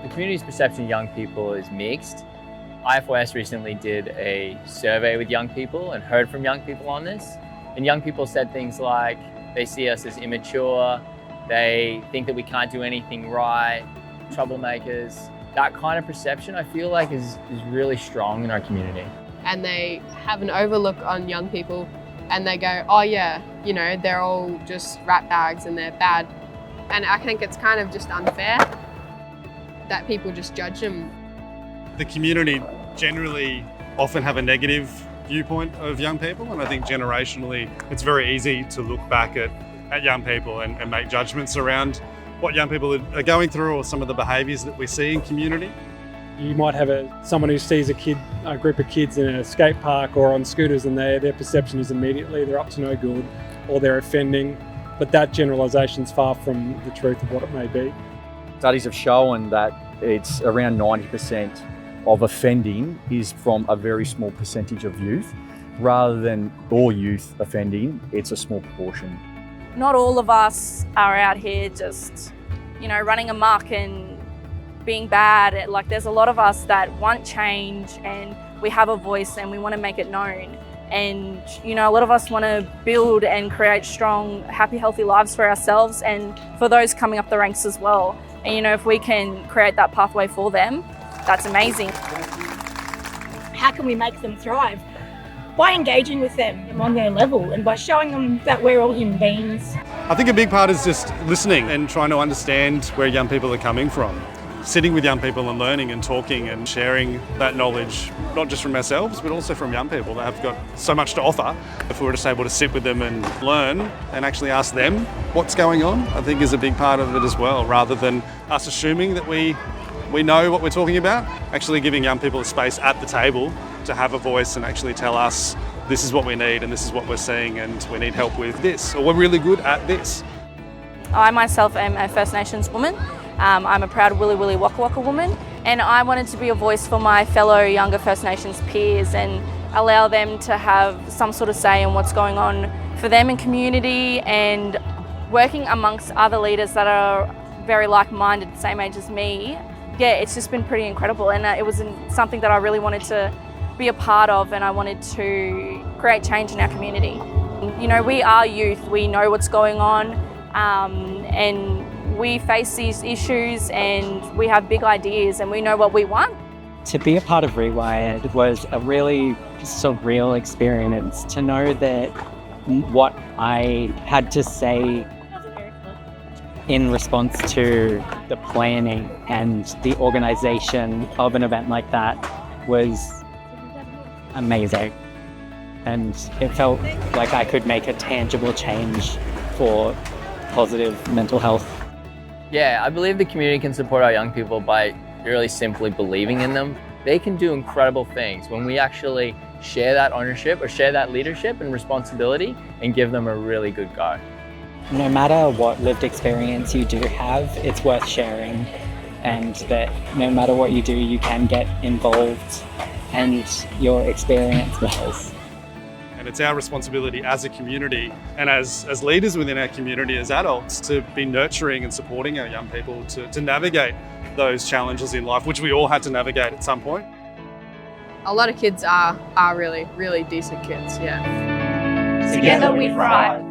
The community's perception of young people is mixed. IFOS recently did a survey with young people and heard from young people on this. And young people said things like they see us as immature, they think that we can't do anything right, troublemakers. That kind of perception I feel like is really strong in our community. And they have an overlook on young people and they go, oh yeah, you know, they're all just rat bags and they're bad. And I think it's kind of just unfair that people just judge them. The community generally often have a negative viewpoint of young people, and I think generationally it's very easy to look back at young people and make judgments around what young people are going through or some of the behaviours that we see in community. You might have someone who sees a group of kids in a skate park or on scooters, and their perception is immediately they're up to no good or they're offending, but that generalisation is far from the truth of what it may be. Studies have shown that it's around 90% of offending is from a very small percentage of youth. Rather than all youth offending, it's a small proportion. Not all of us are out here just, you know, running amok and being bad. Like, there's a lot of us that want change and we have a voice and we want to make it known. And, you know, a lot of us want to build and create strong, happy, healthy lives for ourselves and for those coming up the ranks as well. And, you know, if we can create that pathway for them, that's amazing. How can we make them thrive? By engaging with them on their level and by showing them that we're all human beings. I think a big part is just listening and trying to understand where young people are coming from. Sitting with young people and learning and talking and sharing that knowledge, not just from ourselves, but also from young people that have got so much to offer. If we were just able to sit with them and learn and actually ask them what's going on, I think is a big part of it as well, rather than us assuming that we know what we're talking about. Actually giving young people a space at the table to have a voice and actually tell us this is what we need and this is what we're seeing and we need help with this, or we're really good at this. I myself am a First Nations woman. I'm a proud Willy Willy Waka Waka woman, and I wanted to be a voice for my fellow younger First Nations peers and allow them to have some sort of say in what's going on for them in community, and working amongst other leaders that are very like-minded, same age as me. Yeah, it's just been pretty incredible, and it was something that I really wanted to be a part of, and I wanted to create change in our community. You know, we are youth, we know what's going on, and we face these issues and we have big ideas and we know what we want. To be a part of Rewired was a really surreal experience, to know that what I had to say in response to the planning and the organisation of an event like that was amazing. And it felt like I could make a tangible change for positive mental health. Yeah, I believe the community can support our young people by really simply believing in them. They can do incredible things when we actually share that ownership or share that leadership and responsibility and give them a really good go. No matter what lived experience you do have, it's worth sharing, and that no matter what you do, you can get involved and your experience matters. And it's our responsibility as a community and as leaders within our community, as adults, to be nurturing and supporting our young people to navigate those challenges in life, which we all had to navigate at some point. A lot of kids are really, really decent kids, yeah. Together we thrive.